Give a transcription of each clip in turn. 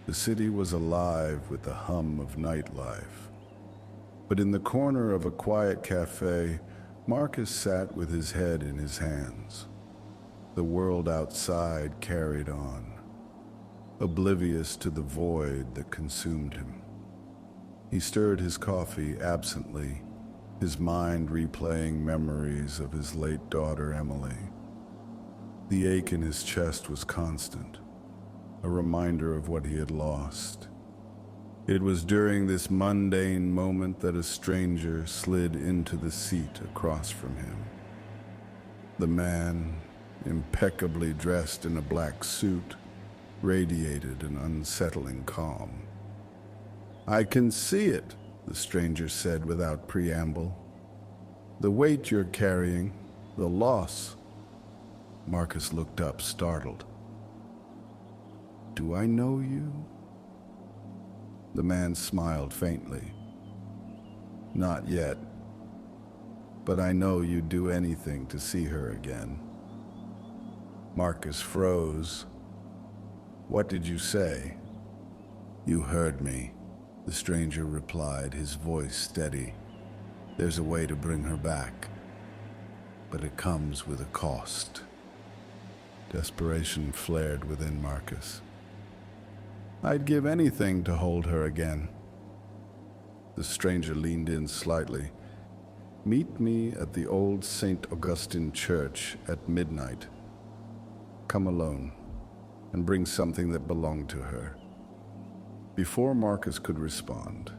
The city was alive with the hum of nightlife. But in the corner of a quiet cafe, Marcus sat with his head in his hands. The world outside carried on, oblivious to the void that consumed him. He stirred his coffee absently, his mind replaying memories of his late daughter Emily. The ache in his chest was constant, a reminder of what he had lost. It was during this mundane moment that a stranger slid into the seat across from him. The man, impeccably dressed in a black suit, radiated an unsettling calm. "I can see it," the stranger said without preamble. "The weight you're carrying, the loss." Marcus looked up, startled. "Do I know you?" The man smiled faintly. "Not yet, but I know you'd do anything to see her again." Marcus froze. "What did you say?" "You heard me," the stranger replied, his voice steady. "There's a way to bring her back, but it comes with a cost." Desperation flared within Marcus. "I'd give anything to hold her again." The stranger leaned in slightly. "Meet me at the old St. Augustine Church at midnight. Come alone, and bring something that belonged to her." Before Marcus could respond,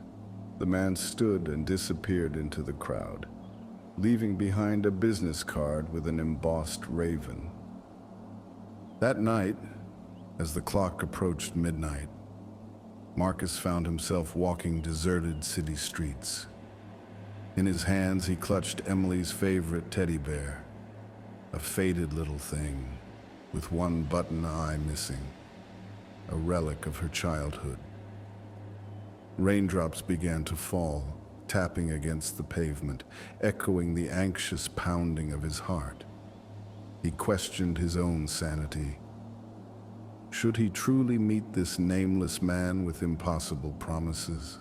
the man stood and disappeared into the crowd, leaving behind a business card with an embossed raven. That night, as the clock approached midnight, Marcus found himself walking deserted city streets. In his hands, he clutched Emily's favorite teddy bear, a faded little thing with one button eye missing, a relic of her childhood. Raindrops began to fall, tapping against the pavement, echoing the anxious pounding of his heart. He questioned his own sanity. Should he truly meet this nameless man with impossible promises?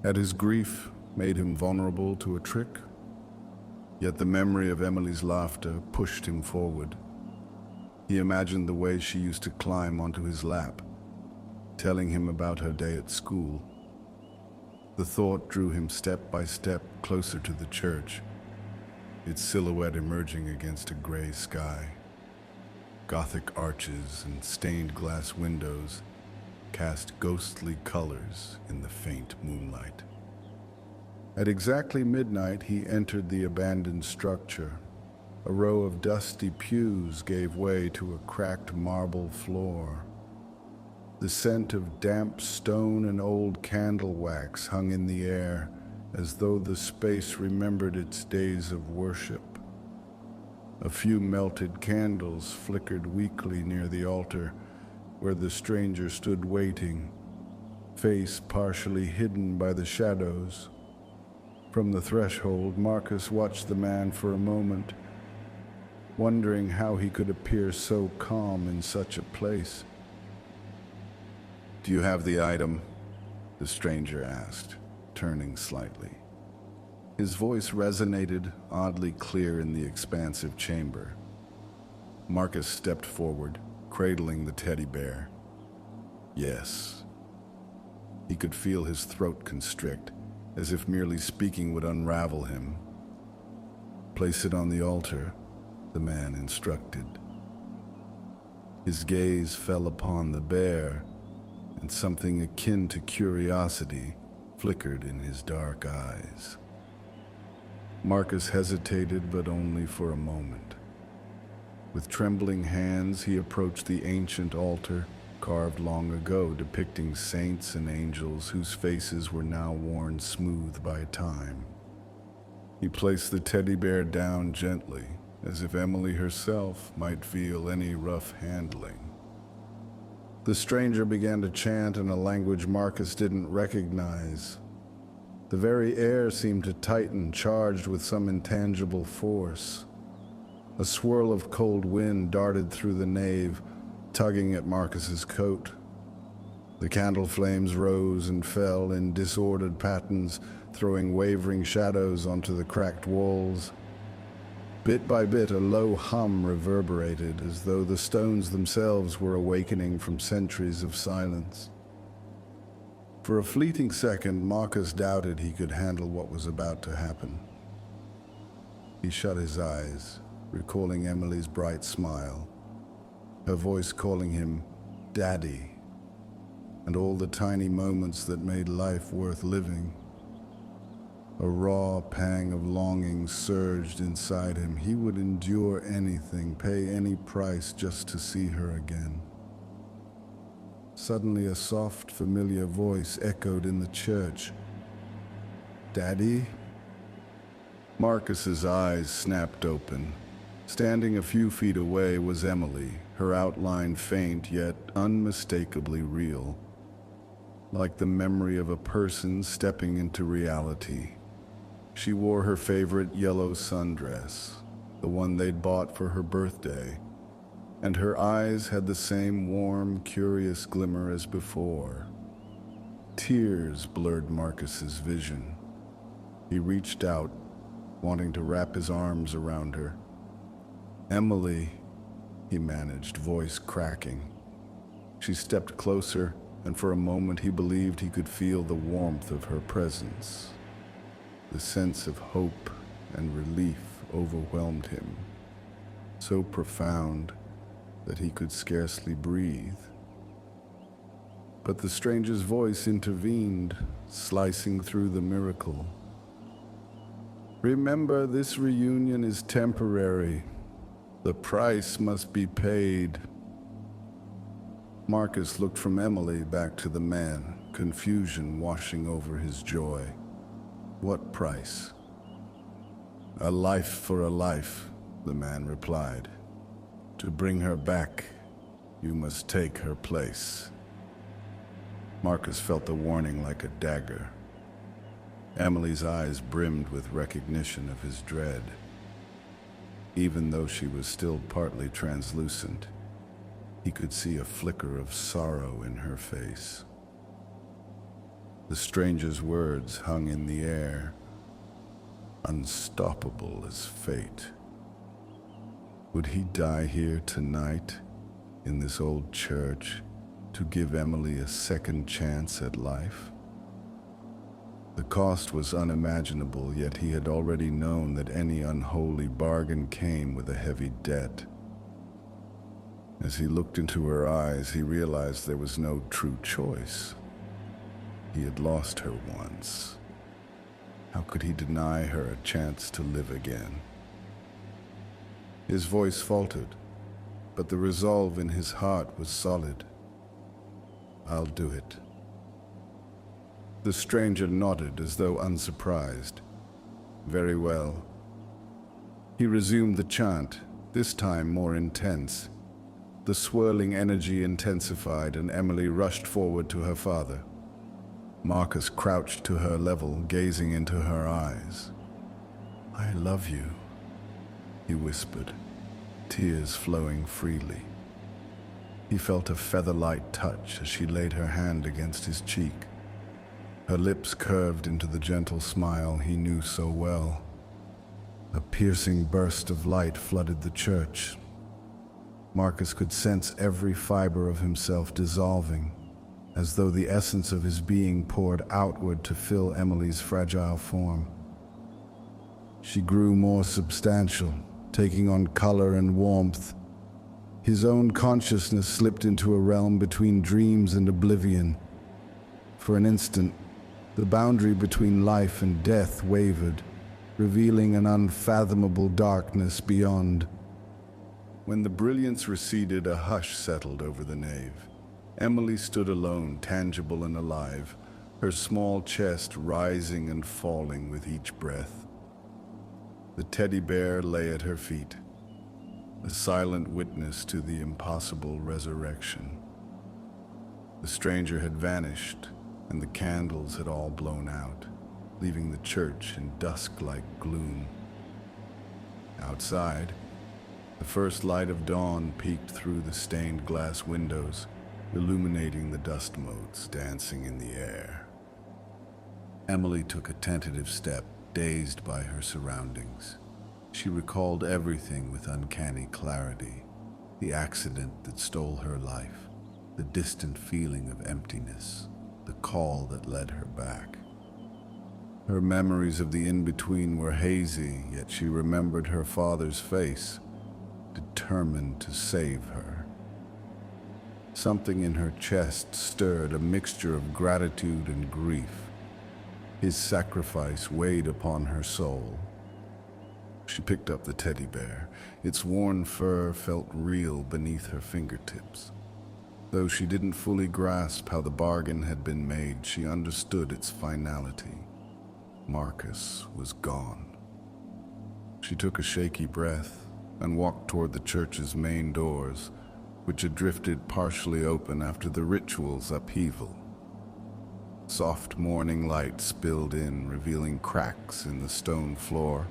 Had his grief made him vulnerable to a trick? Yet the memory of Emily's laughter pushed him forward. He imagined the way she used to climb onto his lap, telling him about her day at school. The thought drew him step by step closer to the church, its silhouette emerging against a gray sky. Gothic arches and stained glass windows cast ghostly colors in the faint moonlight. At exactly midnight, he entered the abandoned structure. A row of dusty pews gave way to a cracked marble floor. The scent of damp stone and old candle wax hung in the air, as though the space remembered its days of worship. A few melted candles flickered weakly near the altar, where the stranger stood waiting, face partially hidden by the shadows. From the threshold, Marcus watched the man for a moment, wondering how he could appear so calm in such a place. "Do you have the item?" the stranger asked, turning slightly. His voice resonated oddly clear in the expansive chamber. Marcus stepped forward, cradling the teddy bear. "Yes." He could feel his throat constrict, as if merely speaking would unravel him. "Place it on the altar," the man instructed. His gaze fell upon the bear, and something akin to curiosity flickered in his dark eyes. Marcus hesitated, but only for a moment. With trembling hands, he approached the ancient altar, carved long ago, depicting saints and angels whose faces were now worn smooth by time. He placed the teddy bear down gently, as if Emily herself might feel any rough handling. The stranger began to chant in a language Marcus didn't recognize. The very air seemed to tighten, charged with some intangible force. A swirl of cold wind darted through the nave, tugging at Marcus's coat. The candle flames rose and fell in disordered patterns, throwing wavering shadows onto the cracked walls. Bit by bit, a low hum reverberated, as though the stones themselves were awakening from centuries of silence. For a fleeting second, Marcus doubted he could handle what was about to happen. He shut his eyes, recalling Emily's bright smile, her voice calling him Daddy, and all the tiny moments that made life worth living. A raw pang of longing surged inside him. He would endure anything, pay any price just to see her again. Suddenly, a soft, familiar voice echoed in the church. "Daddy?" Marcus's eyes snapped open. Standing a few feet away was Emily, her outline faint yet unmistakably real, like the memory of a person stepping into reality. She wore her favorite yellow sundress, the one they'd bought for her birthday, and her eyes had the same warm, curious glimmer as before. Tears blurred Marcus's vision. He reached out, wanting to wrap his arms around her. "Emily," he managed, voice cracking. She stepped closer, and for a moment he believed he could feel the warmth of her presence. The sense of hope and relief overwhelmed him, so profound that he could scarcely breathe. But the stranger's voice intervened, slicing through the miracle. "Remember, this reunion is temporary. The price must be paid." Marcus looked from Emily back to the man, confusion washing over his joy. "What price?" "A life for a life," the man replied. "To bring her back, you must take her place." Marcus felt the warning like a dagger. Emily's eyes brimmed with recognition of his dread. Even though she was still partly translucent, he could see a flicker of sorrow in her face. The stranger's words hung in the air, unstoppable as fate. Would he die here tonight, in this old church, to give Emily a second chance at life? The cost was unimaginable, yet he had already known that any unholy bargain came with a heavy debt. As he looked into her eyes, he realized there was no true choice. He had lost her once. How could he deny her a chance to live again? His voice faltered, but the resolve in his heart was solid. "I'll do it." The stranger nodded as though unsurprised. "Very well." He resumed the chant, this time more intense. The swirling energy intensified, and Emily rushed forward to her father. Marcus crouched to her level, gazing into her eyes. "I love you," he whispered, tears flowing freely. He felt a feather-light touch as she laid her hand against his cheek. Her lips curved into the gentle smile he knew so well. A piercing burst of light flooded the church. Marcus could sense every fiber of himself dissolving, as though the essence of his being poured outward to fill Emily's fragile form. She grew more substantial, taking on color and warmth. His own consciousness slipped into a realm between dreams and oblivion. For an instant, the boundary between life and death wavered, revealing an unfathomable darkness beyond. When the brilliance receded, a hush settled over the nave. Emily stood alone, tangible and alive, her small chest rising and falling with each breath. The teddy bear lay at her feet, a silent witness to the impossible resurrection. The stranger had vanished, and the candles had all blown out, leaving the church in dusk-like gloom. Outside, the first light of dawn peeked through the stained glass windows, illuminating the dust motes dancing in the air. Emily took a tentative step, dazed by her surroundings. She recalled everything with uncanny clarity: the accident that stole her life, the distant feeling of emptiness, the call that led her back. Her memories of the in-between were hazy, yet she remembered her father's face, determined to save her. Something in her chest stirred, a mixture of gratitude and grief. His sacrifice weighed upon her soul. She picked up the teddy bear. Its worn fur felt real beneath her fingertips. Though she didn't fully grasp how the bargain had been made, she understood its finality. Marcus was gone. She took a shaky breath and walked toward the church's main doors, which had drifted partially open after the ritual's upheaval. Soft morning light spilled in, revealing cracks in the stone floor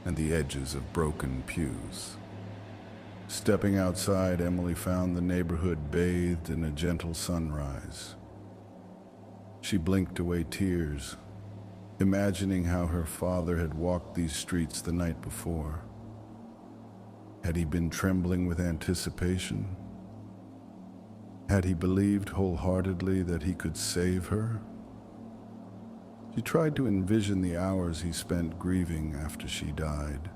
and the edges of broken pews. Stepping outside, Emily found the neighborhood bathed in a gentle sunrise. She blinked away tears, imagining how her father had walked these streets the night before. Had he been trembling with anticipation? Had he believed wholeheartedly that he could save her? She tried to envision the hours he spent grieving after she died,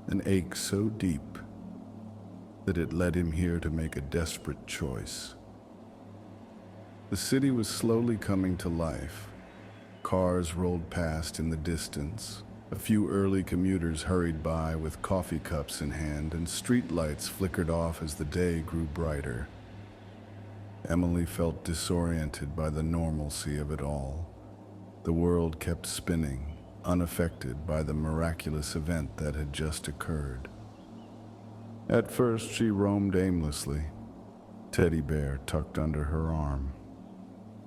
an ache so deep that it led him here to make a desperate choice. The city was slowly coming to life. Cars rolled past in the distance. A few early commuters hurried by with coffee cups in hand, and streetlights flickered off as the day grew brighter. Emily felt disoriented by the normalcy of it all. The world kept spinning, unaffected by the miraculous event that had just occurred. At first, she roamed aimlessly, teddy bear tucked under her arm.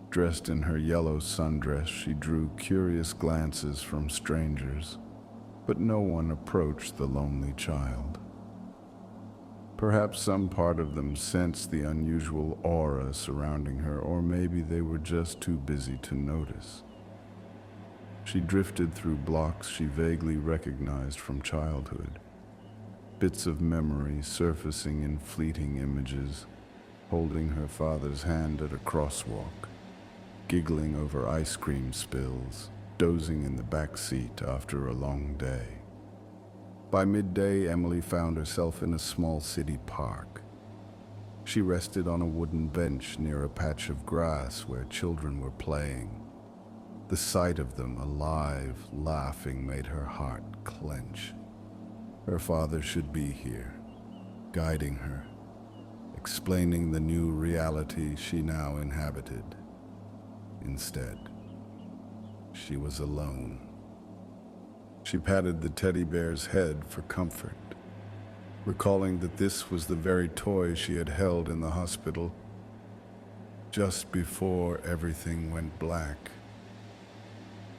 Dressed in her yellow sundress, she drew curious glances from strangers, but no one approached the lonely child. Perhaps some part of them sensed the unusual aura surrounding her, or maybe they were just too busy to notice. She drifted through blocks she vaguely recognized from childhood, bits of memory surfacing in fleeting images, holding her father's hand at a crosswalk, giggling over ice cream spills, dozing in the back seat after a long day. By midday, Emily found herself in a small city park. She rested on a wooden bench near a patch of grass where children were playing. The sight of them, alive, laughing, made her heart clench. Her father should be here, guiding her, explaining the new reality she now inhabited. Instead, she was alone. She patted the teddy bear's head for comfort, recalling that this was the very toy she had held in the hospital just before everything went black.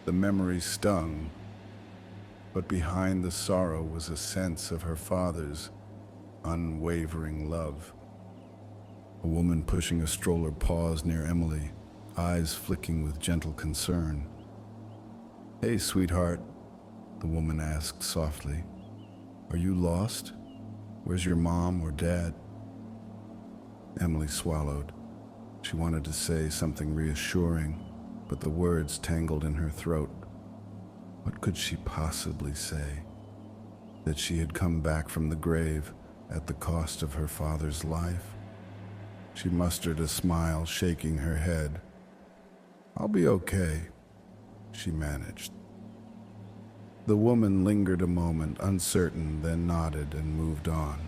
The memory stung, but behind the sorrow was a sense of her father's unwavering love. A woman pushing a stroller paused near Emily, eyes flicking with gentle concern. "Hey, sweetheart," the woman asked softly. "Are you lost? Where's your mom or dad?" Emily swallowed. She wanted to say something reassuring, but the words tangled in her throat. What could she possibly say? That she had come back from the grave at the cost of her father's life? She mustered a smile, shaking her head. "I'll be okay," she managed. The woman lingered a moment, uncertain, then nodded and moved on.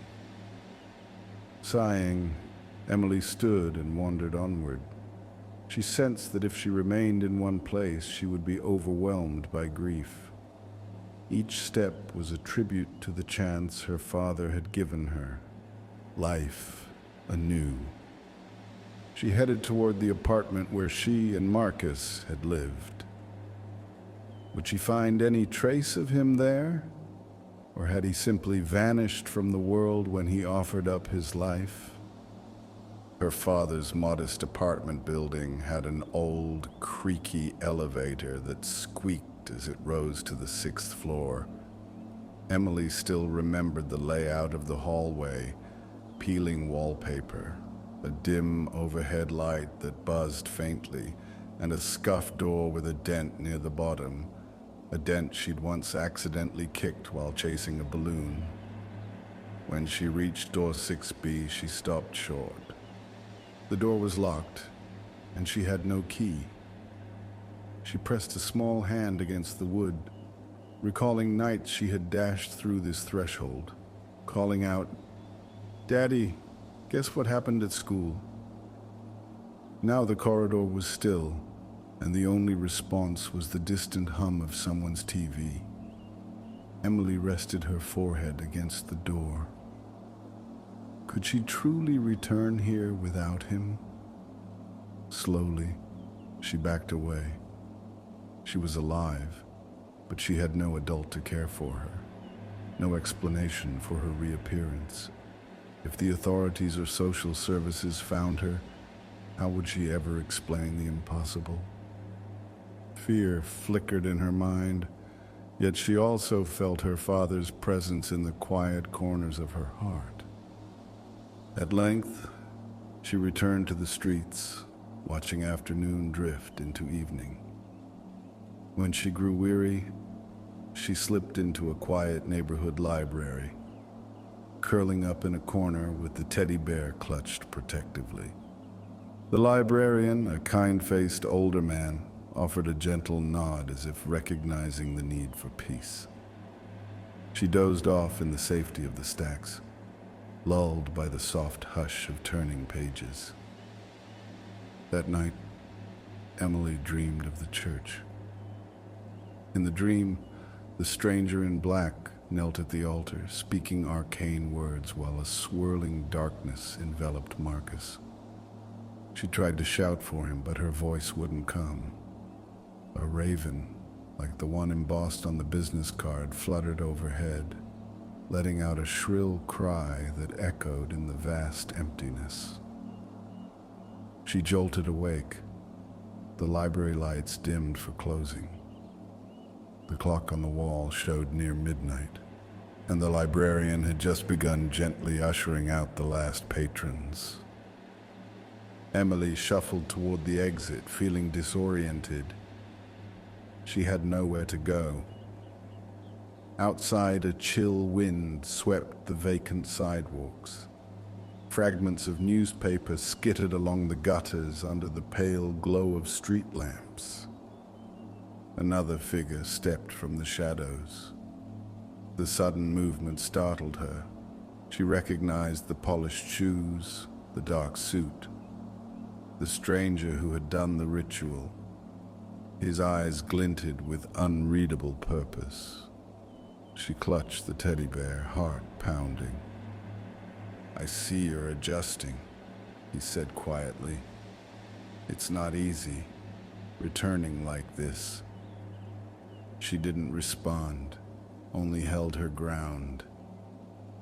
Sighing, Emily stood and wandered onward. She sensed that if she remained in one place, she would be overwhelmed by grief. Each step was a tribute to the chance her father had given her. Life anew. She headed toward the apartment where she and Marcus had lived. Would she find any trace of him there? Or had he simply vanished from the world when he offered up his life? Her father's modest apartment building had an old, creaky elevator that squeaked as it rose to the 6th floor. Emily still remembered the layout of the hallway, peeling wallpaper, a dim overhead light that buzzed faintly, and a scuffed door with a dent near the bottom, a dent she'd once accidentally kicked while chasing a balloon. When she reached door 6B, she stopped short. The door was locked, and she had no key. She pressed a small hand against the wood, recalling nights she had dashed through this threshold, calling out, "Daddy, guess what happened at school?" Now the corridor was still, and the only response was the distant hum of someone's TV. Emily rested her forehead against the door. Could she truly return here without him? Slowly, she backed away. She was alive, but she had no adult to care for her, no explanation for her reappearance. If the authorities or social services found her, how would she ever explain the impossible? Fear flickered in her mind, yet she also felt her father's presence in the quiet corners of her heart. At length, she returned to the streets, watching afternoon drift into evening. When she grew weary, she slipped into a quiet neighborhood library, curling up in a corner with the teddy bear clutched protectively. The librarian, a kind-faced older man, offered a gentle nod as if recognizing the need for peace. She dozed off in the safety of the stacks, lulled by the soft hush of turning pages. That night, Emily dreamed of the church. In the dream, the stranger in black knelt at the altar, speaking arcane words while a swirling darkness enveloped Marcus. She tried to shout for him, but her voice wouldn't come. A raven, like the one embossed on the business card, fluttered overhead, letting out a shrill cry that echoed in the vast emptiness. She jolted awake. The library lights dimmed for closing. The clock on the wall showed near midnight, and the librarian had just begun gently ushering out the last patrons. Emily shuffled toward the exit, feeling disoriented. She had nowhere to go. Outside, a chill wind swept the vacant sidewalks. Fragments of newspaper skittered along the gutters under the pale glow of street lamps. Another figure stepped from the shadows. The sudden movement startled her. She recognized the polished shoes, the dark suit, the stranger who had done the ritual. His eyes glinted with unreadable purpose. She clutched the teddy bear, heart pounding. "I see you're adjusting," he said quietly. "It's not easy, returning like this." She didn't respond, only held her ground.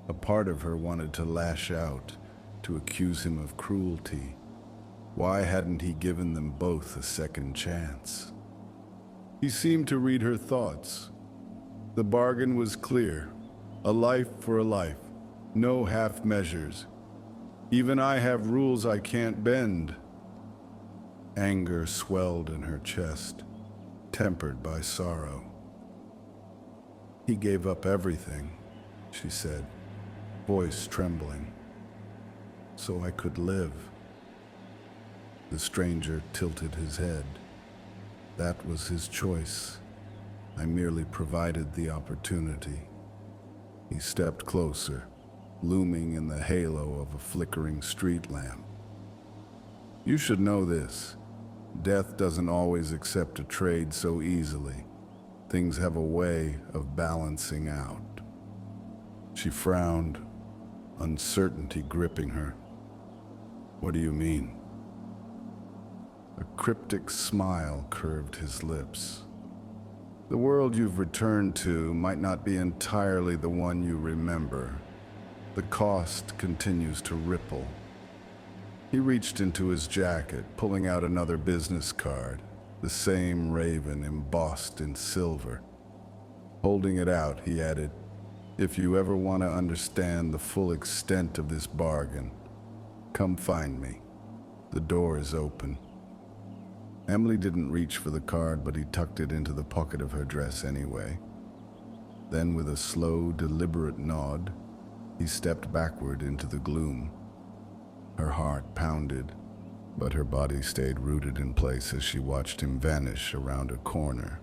A part of her wanted to lash out, to accuse him of cruelty. Why hadn't he given them both a second chance? He seemed to read her thoughts. The bargain was clear. A life for a life. No half measures. Even I have rules I can't bend. Anger swelled in her chest, tempered by sorrow. "He gave up everything," she said, voice trembling, "so I could live." The stranger tilted his head. "That was his choice. I merely provided the opportunity." He stepped closer, looming in the halo of a flickering street lamp. "You should know this. Death doesn't always accept a trade so easily. Things have a way of balancing out." She frowned, uncertainty gripping her. "What do you mean?" A cryptic smile curved his lips. "The world you've returned to might not be entirely the one you remember. The cost continues to ripple. He reached into his jacket, pulling out another business card, the same raven embossed in silver. Holding it out, he added, "If you ever want to understand the full extent of this bargain, come find me. The door is open." Emily didn't reach for the card, but he tucked it into the pocket of her dress anyway. Then, with a slow, deliberate nod, he stepped backward into the gloom. Her heart pounded, but her body stayed rooted in place as she watched him vanish around a corner.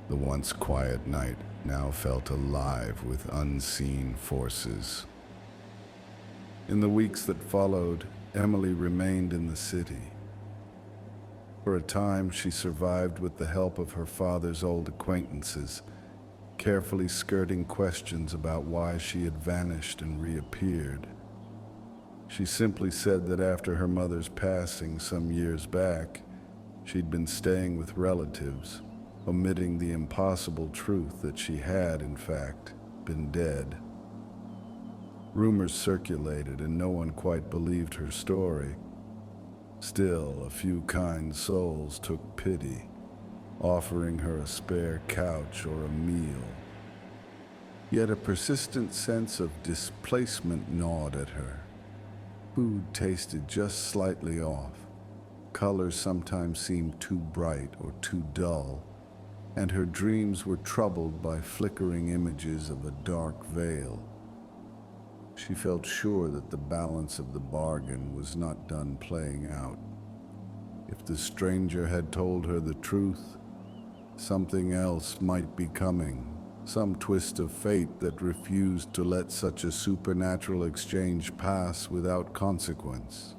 The once quiet night now felt alive with unseen forces. In the weeks that followed, Emily remained in the city. For a time, she survived with the help of her father's old acquaintances, carefully skirting questions about why she had vanished and reappeared. She simply said that after her mother's passing some years back, she'd been staying with relatives, omitting the impossible truth that she had, in fact, been dead. Rumors circulated, and no one quite believed her story. Still, a few kind souls took pity, offering her a spare couch or a meal. Yet a persistent sense of displacement gnawed at her. Food tasted just slightly off. Colors sometimes seemed too bright or too dull, and her dreams were troubled by flickering images of a dark veil. She felt sure that the balance of the bargain was not done playing out. If the stranger had told her the truth, something else might be coming, some twist of fate that refused to let such a supernatural exchange pass without consequence.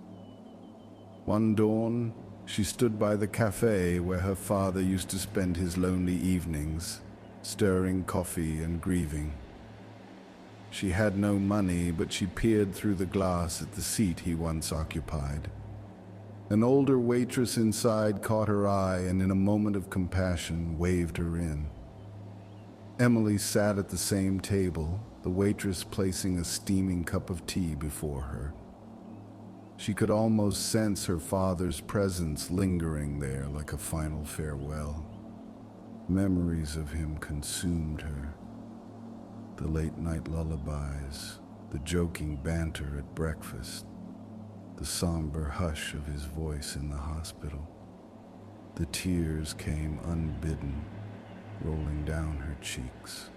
One dawn, she stood by the cafe where her father used to spend his lonely evenings, stirring coffee and grieving. She had no money, but she peered through the glass at the seat he once occupied. An older waitress inside caught her eye and, in a moment of compassion, waved her in. Emily sat at the same table, the waitress placing a steaming cup of tea before her. She could almost sense her father's presence lingering there like a final farewell. Memories of him consumed her. The late-night lullabies, the joking banter at breakfast, the somber hush of his voice in the hospital. The tears came unbidden, rolling down her cheeks.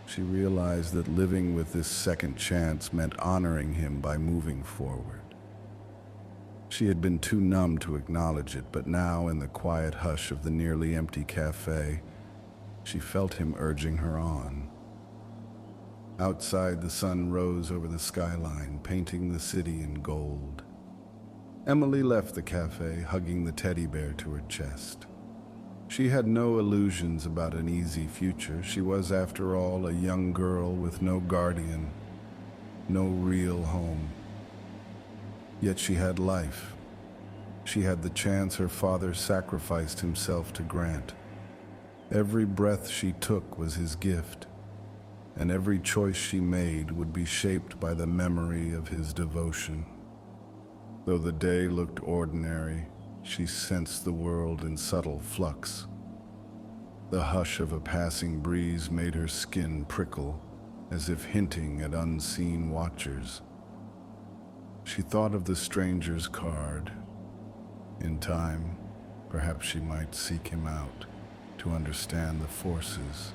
She realized that living with this second chance meant honoring him by moving forward. She had been too numb to acknowledge it, but now, in the quiet hush of the nearly empty cafe, she felt him urging her on. Outside, the sun rose over the skyline, painting the city in gold. Emily left the cafe, hugging the teddy bear to her chest. She had no illusions about an easy future. She was, after all, a young girl with no guardian, no real home. Yet she had life. She had the chance her father sacrificed himself to grant. Every breath she took was his gift, and every choice she made would be shaped by the memory of his devotion. Though the day looked ordinary, she sensed the world in subtle flux. The hush of a passing breeze made her skin prickle, as if hinting at unseen watchers. She thought of the stranger's card. In time, perhaps she might seek him out to understand the forces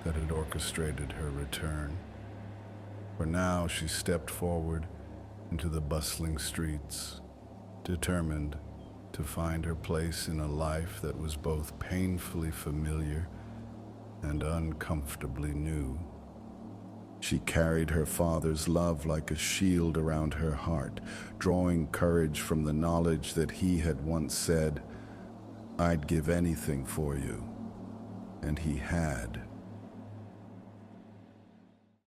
that had orchestrated her return. For now, she stepped forward into the bustling streets, determined to find her place in a life that was both painfully familiar and uncomfortably new. She carried her father's love like a shield around her heart, drawing courage from the knowledge that he had once said, "I'd give anything for you." And he had.